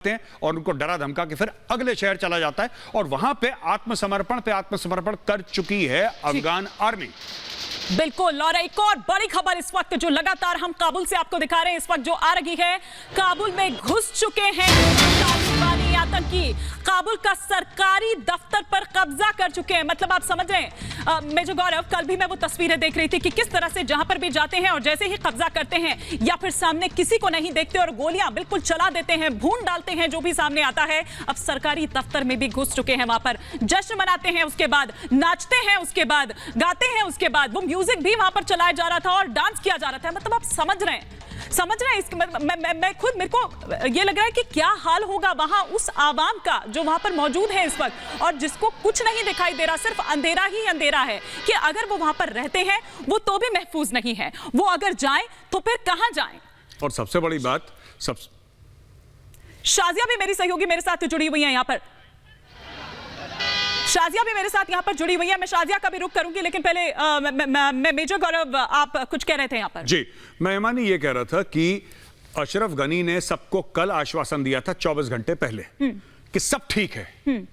हैं और उनको डरा धमका के फिर अगले शहर चला जाता है और वहां पे आत्मसमर्पण कर चुकी है अफगान आर्मी। बिल्कुल। और एक और बड़ी खबर इस वक्त जो लगातार हम काबुल से आपको दिखा रहे हैं, इस वक्त जो आ रही है, काबुल में घुस चुके हैं तालिबानी आतंकी, काबुल का सरकारी दफ्तर पर कब्जा कर चुके हैं। मतलब आप समझ रहे हैं मेजर गौरव, कल भी मैं वो तस्वीरें देख रही थी कि किस तरह से जहां पर भी जाते हैं और जैसे ही कब्जा करते हैं या फिर सामने किसी को नहीं देखते और गोलियां बिल्कुल चला देते हैं, भून डालते हैं जो भी सामने आता है। अब सरकारी दफ्तर में भी घुस चुके हैं, वहां पर जश्न मनाते हैं, उसके बाद नाचते हैं, उसके बाद गाते हैं, उसके बाद वो म्यूजिक भी वहां पर चलाया जा रहा था और डांस किया जा रहा था। मतलब आप समझ रहे हैं इसके मैं खुद, मेरे को ये लग रहा है कि क्या हाल होगा वहां उस आवाम का जो वहां पर मौजूद है इस वक्त और जिसको कुछ नहीं दिखाई दे रहा, सिर्फ अंधेरा ही अंधेरा है कि अगर वो वहां पर रहते हैं वो तो भी महफूज नहीं है, वो अगर जाएं तो फिर कहां जाएं। और सबसे बड़ी बात, शाजिया भी मेरी सहयोगी मेरे साथ जुड़ी हुई है, यहां पर शाजिया भी मेरे साथ यहां पर जुड़ी हुई है। मैं शाजिया का भी रुख करूंगी, लेकिन पहले मैं मेजर गौरव, आप कुछ कह रहे थे यहां पर। जी, मैं ईमानी ये कह रहा था कि अशरफ गनी ने सबको कल आश्वासन दिया था 24 घंटे पहले कि सब ठीक है,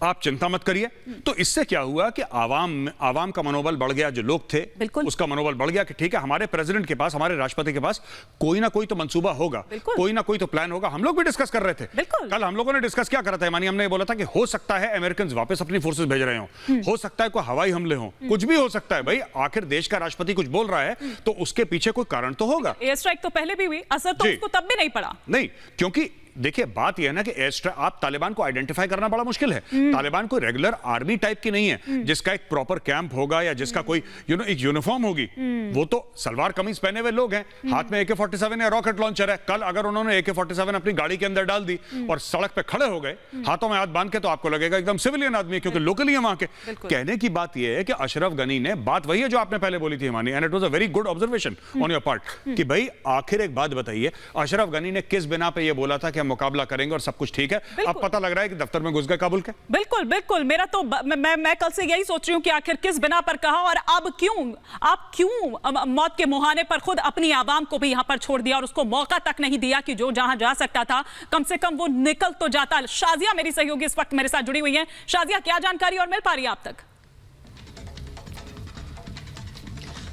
आप चिंता मत करिए। तो इससे क्या हुआ कि आवाम का मनोबल बढ़ गया, जो लोग थे उसका मनोबल बढ़ गया कि ठीक है, हमारे प्रेसिडेंट के पास, हमारे राष्ट्रपति के पास कोई ना कोई तो मंसूबा होगा, कोई ना कोई तो प्लान होगा। हम लोग भी डिस्कस कर रहे थे कल, हम लोगों ने डिस्कस क्या करा था मानी, हमने बोला था कि हो सकता है अमेरिकन वापस अपनी फोर्सेस भेज रहे हो सकता है कोई हवाई हमले हो, कुछ भी हो सकता है भाई, आखिर देश का राष्ट्रपति कुछ बोल रहा है तो उसके पीछे कोई कारण तो होगा। एयर स्ट्राइक तो पहले भी हुई, असर तो उसको तब भी नहीं पड़ा। नहीं, क्योंकि देखिए बात यह है ना कि आप तालिबान को आइडेंटिफाई करना बड़ा मुश्किल है। तालिबान कोई रेगुलर आर्मी टाइप की नहीं है जिसका एक प्रॉपर कैंप होगा या जिसका कोई एक यूनिफॉर्म होगी। वो तो सलवार कमीज पहने हुए लोग हैं, हाथ में AK-47 या रॉकेट लॉन्चर है। कल अगर उन्होंने AK-47 अपनी गाड़ी के अंदर डाल दी और सड़क पे खड़े हो गए हाथों में हाथ बांध के, तो आपको लगेगा एकदम सिविलियन आदमी है, क्योंकि लोकली है वहां के। कहने की बात यह है कि अशरफ गनी ने, बात वही है जो आपने पहले बोली थी Himani, and it was a very good observation on your part कि भाई आखिर एक बात बताइए, अशरफ गनी ने किस बिना पे ये बोला था कि हम मुकाबला करेंगे और सब कुछ ठीक है। अब पता लग रहा है कि दफ्तर में घुस गए काबुल के। बिल्कुल बिल्कुल, मेरा तो मैं कल से यही सोच रही हूं कि आखिर किस बिना पर कहा और अब क्यों मौत के मुहाने पर खुद अपनी आवाम को भी यहां पर छोड़ दिया और उसको मौका तक नहीं दिया कि जो जहां जा सकता था कम से कम वो निकल तो जाता। शाजिया मेरी सहयोगी इस वक्त मेरे साथ जुड़ी हुई है। शाजिया, क्या जानकारी और मिल पा रही है आप तक?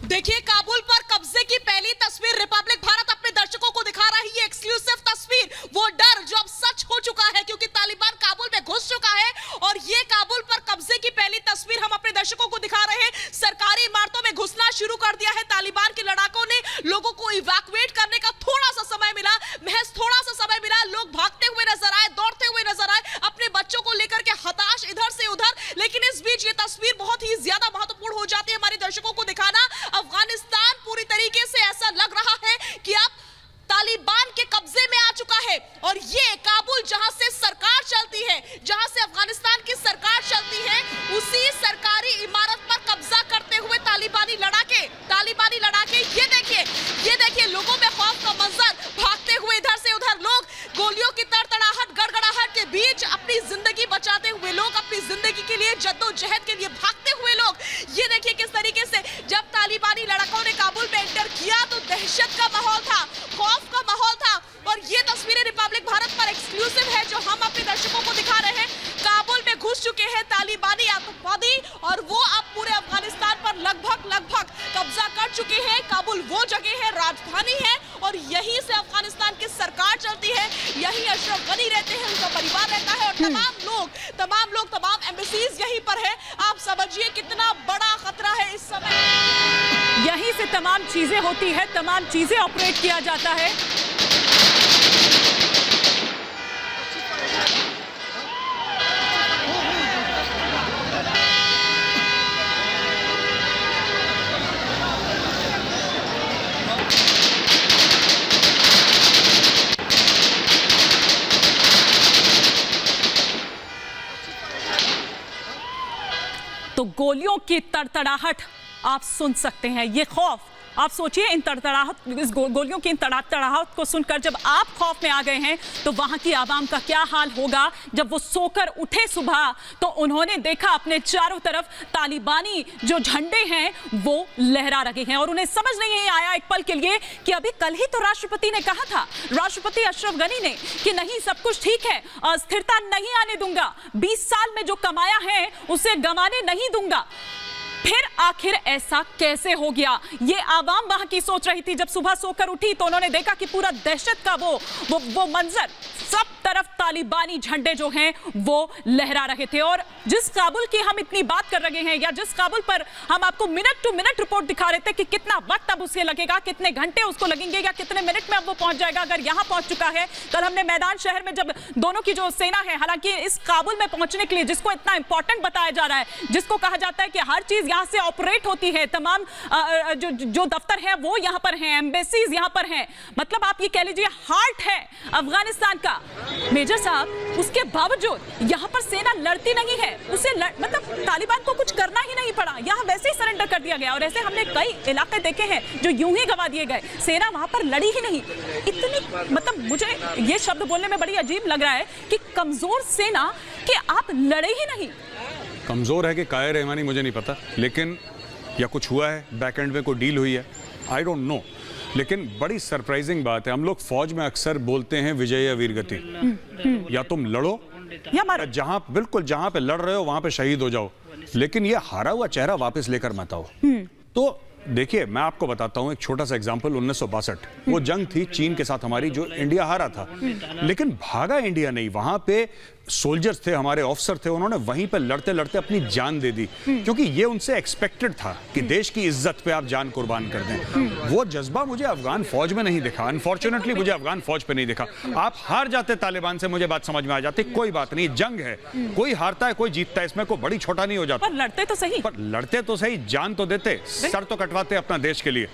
देखिए, काबुल पर कब्जे की पहली तस्वीर रिपब्लिक भारत अपने दर्शकों को दिखा रही है, एक्सक्लूसिव तस्वीर। वो डर जो अब सच हो चुका है क्योंकि तालिबान काबुल में घुस चुका है और ये काबुल पर कब्जे की पहली तस्वीर हम अपने दर्शकों को दिखा रहे हैं। सरकारी इमारतों में घुसना शुरू कर दिया है तालिबान के लड़ाकों ने। लोगों को इवैक्यूएट करने का थोड़ा सा समय मिला, महज थोड़ा सा समय मिला। लोग भागते हुए नजर आए, दौड़ते हुए नजर आए, अपने बच्चों को लेकर के हताश इधर से उधर। लेकिन इस बीच ये तस्वीर बहुत ही ज्यादा महत्वपूर्ण हो जाती है हमारे दर्शकों को दिखाना। अफगानिस्तान पूरी तरीके से ऐसा लग रहा है कि अब तालिबान के कब्जे में आ चुका है और ये काबुल जहां से सरकार चलती है, जहां से अफगानिस्तान की सरकार चलती है, उसी सरकारी इमारत पर कब्जा करते हुए तालिबानी लड़ाके ये देखिए लोगों में खौफ का मंजर, भागते हुए इधर से उधर लोग, गोलियों की तड़तड़ाहट, गड़गड़ाहट के बीच अपनी जिंदगी बचाते हुए लोग, अपनी जिंदगी के लिए जद्दोजहद के लिए भागते हुए लोग। ये देखिए किस तरीके से जब तालिबानी लड़ाकों ने काबुल में एंटर किया तो दहशत का माहौल था, खौफ का माहौल था। और ये तस्वीरें रिपब्लिक भारत पर एक्सक्लूसिव है जो हम अपने दर्शकों को दिखा रहे हैं। काबुल में घुस चुके हैं तालिबानी आतंकवादी और वो अब पूरे अफगानिस्तान पर लगभग कब्जा कर चुके हैं। काबुल वो जगह है, राजधानी है और यहीं से अफगानिस्तान की सरकार चलती है, यहीं अशरफ गनी रहते हैं, उनका परिवार रहता है और तमाम एम्बेसीज यहीं पर है। आप समझिए कितना बड़ा खतरा है इस समय। यहीं से तमाम चीजें होती है, तमाम चीजें ऑपरेट किया जाता है। तो गोलियों की तड़तड़ाहट आप सुन सकते हैं, ये खौफ आप सोचिए इन तड़तड़ाहट, इस गोलियों की इन तड़ाहट को सुनकर जब आप खौफ में आ गए हैं तो वहां की आवाम का क्या हाल होगा। जब वो सोकर उठे सुबह तो उन्होंने देखा अपने चारों तरफ तालिबानी जो झंडे हैं वो लहरा रहे हैं और उन्हें समझ नहीं आया एक पल के लिए कि अभी कल ही तो राष्ट्रपति ने कहा था, राष्ट्रपति अशरफ गनी ने, कि नहीं सब कुछ ठीक है, अस्थिरता नहीं आने दूंगा, 20 साल में जो कमाया है उसे गंवाने नहीं दूंगा। फिर आखिर ऐसा कैसे हो गया, ये आवाम वहां की सोच रही थी। जब सुबह सोकर उठी तो उन्होंने देखा कि पूरा दहशत का वो मंजर, सब तरफ तालिबानी झंडे जो हैं वो लहरा रहे थे। और जिस काबुल की हम इतनी बात कर रहे हैं, या जिस काबुल पर हम आपको मिनट टू मिनट रिपोर्ट दिखा रहे थे कि कितना वक्त अब उसे लगेगा, कितने घंटे उसको लगेंगे या कितने मिनट में अब वो पहुंच जाएगा, अगर यहां पहुंच चुका है। कल हमने मैदान शहर में जब दोनों की जो सेना है, हालांकि इस काबुल में पहुंचने के लिए जिसको इतना इंपॉर्टेंट बताया जा रहा है, जिसको कहा जाता है कि हर चीज यहां से ऑपरेट होती है, तमाम जो दफ्तर है वो यहां पर हैं, एम्बेसीज यहां पर हैं, मतलब आप ये कह लीजिए हार्ट है अफगानिस्तान का। मेजर साहब, उसके बावजूद यहां पर सेना लड़ती नहीं है, उसे मतलब तालिबान को कुछ करना ही नहीं पड़ा, यहां वैसे ही सरेंडर कर दिया गया। और ऐसे हमने कई इलाके देखे हैं जो यूं ही गवा दिए गए, सेना वहां पर लड़ी ही नहीं। इतनी, मतलब मुझे ये शब्द बोलने में बड़ी अजीब लग रहा है कि कमजोर सेना कि आप लड़े ही नहीं। कमजोर है कि कायर है मानी मुझे नहीं पता, लेकिन या कुछ हुआ है, बैक एंड में कोई डील हुई है, आई डोंट नो। लेकिन बड़ी सरप्राइजिंग बात है, हम लोग फौज में अक्सर बोलते हैं विजय या वीरगति, या तुम लड़ो या जहां बिल्कुल जहां पे लड़ रहे हो वहां पे शहीद हो जाओ, लेकिन ये हारा हुआ चेहरा वापस लेकर मत आओ। तो देखिए मैं आपको बताता हूं एक छोटा सा एग्जांपल, 1962 वो जंग थी चीन के साथ हमारी, जो इंडिया हारा था, लेकिन भागा इंडिया नहीं, वहां पे सोल्जर्स थे, हमारे ऑफिसर थे, उन्होंने वहीं पे लड़ते लड़ते अपनी जान दे दी, क्योंकि ये उनसे एक्सपेक्टेड था कि देश की इज्जत पे आप जान कुर्बान कर दें। वो जज्बा मुझे अफगान फौज में नहीं दिखा, अनफॉर्चुनेटली मुझे अफगान फौज पे नहीं दिखा। आप हार जाते तालिबान से, मुझे बात समझ में आ जाती, कोई बात नहीं, जंग है, कोई हारता है कोई जीतता है, इसमें कोई बड़ी छोटा नहीं हो जाता। पर लड़ते तो सही, जान तो देते, सर तो कटवाते अपना देश के लिए,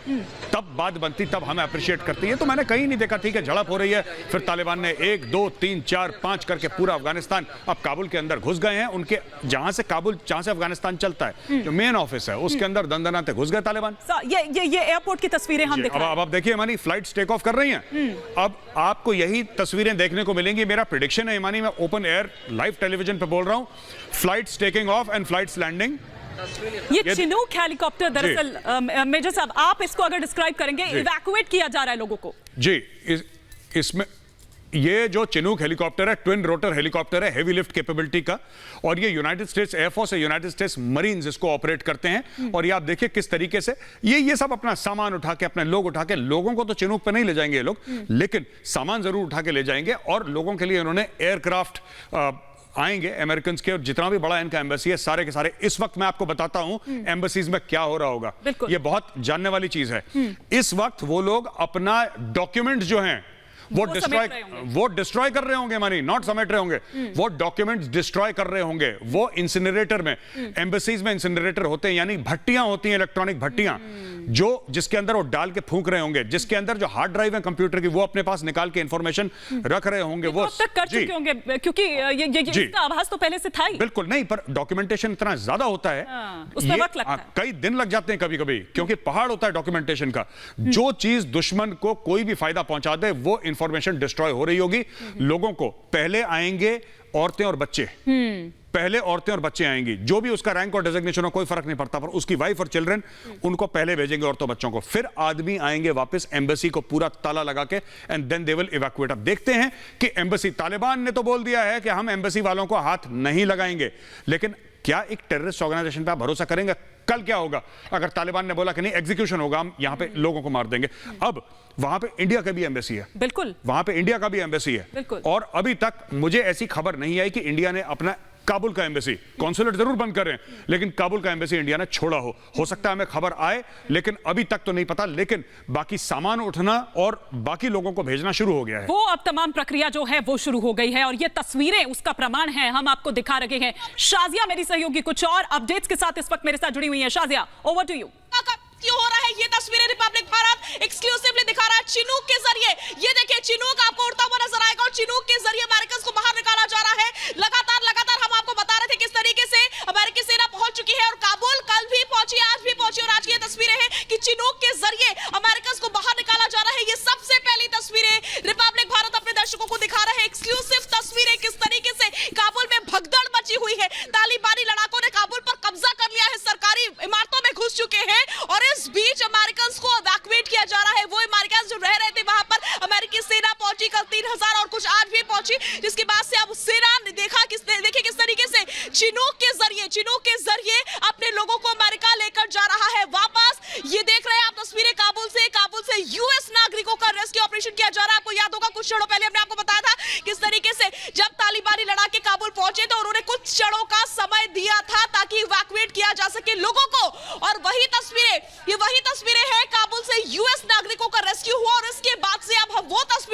तब बात बनती, तब हमें अप्रिशिएट करती है। तो मैंने कहीं नहीं देखा, ठीक है झड़प हो रही है, फिर तालिबान ने 1 2 3 4 5 करके पूरा अफगानिस्तान अब काबुल के अंदर घुस गए हैं। उनके जहां से अफगानिस्तान चलता है, जो मेन ऑफिस है उसके अंदर दंदनाते घुस गए तालिबान। ये एयरपोर्ट की तस्वीरें हम दिखा रहे हैं। अब आप देखिए हमारी फ्लाइट्स टेक ऑफ कर रही हैं, अब आपको यही तस्वीरें देखने को मिलेंगी। मेरा प्रेडिक्शन है इमानी, मैं ओपन एयर लाइव टेलीविजन पे बोल रहा हूं, flights taking off and flights landing. ये चिनूक हेलीकॉप्टर, दरअसल मेजर साहब आप इसको अगर डिस्क्राइब करेंगे, इवैक्यूएट किया जा रहा है लोगों को जी। इसमें ये जो चिनूक हेलीकॉप्टर है, ट्विन रोटर हेलीकॉप्टर है, हेवी लिफ्ट कैपेबिलिटी का, और ये यूनाइटेड स्टेट्स एयरफोर्स है, यूनाइटेड स्टेट्स मरीन्स इसको ऑपरेट करते हैं। और ये आप देखिए किस तरीके से ये सब अपना सामान उठा के, अपने लोग उठा के, लोगों को तो चिनूक पे नहीं ले जाएंगे ये लोग, लेकिन सामान जरूर उठा के ले जाएंगे। और लोगों के लिए इन्होंने एयरक्राफ्ट आएंगे अमेरिकन के, और जितना भी बड़ा इनका एम्बेसी है, सारे के सारे। इस वक्त मैं आपको बताता हूं एम्बेसीज में क्या हो रहा होगा, ये बहुत जानने वाली चीज है। इस वक्त वो लोग अपना डॉक्यूमेंट जो हैं वो डिस्ट्रॉय कर रहे होंगे, मानी नॉट समेट रहे होंगे, वो डॉक्यूमेंट्स डिस्ट्रॉय कर रहे होंगे। वो इंसिनरेटर में, एम्बेसीज में इंसिनरेटर होते हैं, यानी भट्टियां होती हैं, इलेक्ट्रॉनिक भट्टियां, जो जिसके अंदर वो डाल के फूंक रहे होंगे, जिसके अंदर जो हार्ड ड्राइव है कंप्यूटर की, वो अपने पास निकाल के इंफॉर्मेशन रख रहे होंगे। वो अब तक कर चुके होंगे, क्योंकि ये इसका आभास तो पहले से था ही। बिल्कुल नहीं, पर डॉक्यूमेंटेशन इतना ज्यादा होता है, उसमें वक्त लगता है, कई दिन लग जाते हैं कभी-कभी, क्योंकि पहाड़ होता है डॉक्यूमेंटेशन का। जो चीज दुश्मन को कोई भी फायदा पहुंचा दे, वो इंफॉर्मेशन डिस्ट्रॉय हो रही होगी। लोगों को पहले आएंगे औरतें और बच्चे, पहले औरतें और बच्चे आएंगी, जो भी उसका रैंक और डेजिग्नेशन हो कोई फर्क नहीं पड़ता, पर उसकी वाइफ और चिल्ड्रन, उनको पहले भेजेंगे औरतों बच्चों को, फिर आदमी आएंगे वापस एम्बेसी को पूरा ताला लगा के, and then they will evacuate. अब देखते हैं कि एम्बेसी, तालिबान ने तो बोल दिया है कि हम एम्बेसी वालों को हाथ नहीं लगाएंगे, लेकिन क्या एक टेररिस्ट ऑर्गेनाइजेशन पे आप भरोसा करेंगे? कल क्या होगा अगर तालिबान ने बोला कि नहीं एग्जीक्यूशन होगा, हम यहां पे लोगों को मार देंगे? अब वहां पे इंडिया का भी एम्बेसी है, बिल्कुल वहां पे इंडिया का भी एम्बेसी है, और अभी तक मुझे ऐसी खबर नहीं आई कि इंडिया ने अपना काबुल का एम्बेसी, कॉन्सुलेट जरूर बंद कर रहे हैं, लेकिन काबुल का एम्बेसी इंडिया ने छोड़ा हो सकता है हमें खबर आए, लेकिन अभी तक तो नहीं पता। लेकिन बाकी सामान उठना और बाकी लोगों को भेजना शुरू हो गया है, वो अब तमाम प्रक्रिया जो है वो शुरू हो गई है, और ये तस्वीरें उसका प्रमाण है, हम आपको दिखा रहे हैं। शाजिया मेरी सहयोगी कुछ और अपडेट्स के साथ इस वक्त मेरे साथ जुड़ी हुई है। Shazia, over to you. क्यों हो रहा है ये तस्वीरें रिपब्लिक भारत एक्सक्लूसिवली दिखा रहा है चिनूक के जरिए। ये देखिए चिनूक आपको उड़ता हुआ नजर आएगा, और चिनूक के जरिए अमेरिकन को बाहर निकाला जा रहा है। लगातार हम आपको बता रहे थे किस तरीके से अमेरिकी सेना पहुंच चुकी है, और काबुल कल भी पहुंची, आज भी पहुंची, और आज की ये तस्वीरें हैं कि चिनूक के जरिए से अब सेना ने देखिए किस तरीके से चिनूक के जरिए अपने लोगों को अमेरिका लेकर जा रहा है वापस। ये देख रहे हैं आप तस्वीरें काबुल से यूएस नागरिकों का रेस्क्यू ऑपरेशन किया जा रहा है। आपको याद होगा कुछ क्षणों पहले हमने आपको बताया था किस तरीके से जब तालिबानी लड़ाके काबुल पहुंचे तो उन्होंने कुछ क्षणों का समय दिया था ताकि इवैक्यूएट किया जा सके लोगों को, और वही तस्वीरें हैं काबुल से यूएस नागरिकों का रेस्क्यू हुआ और इसके बाद से अब हम वो तस्वीरें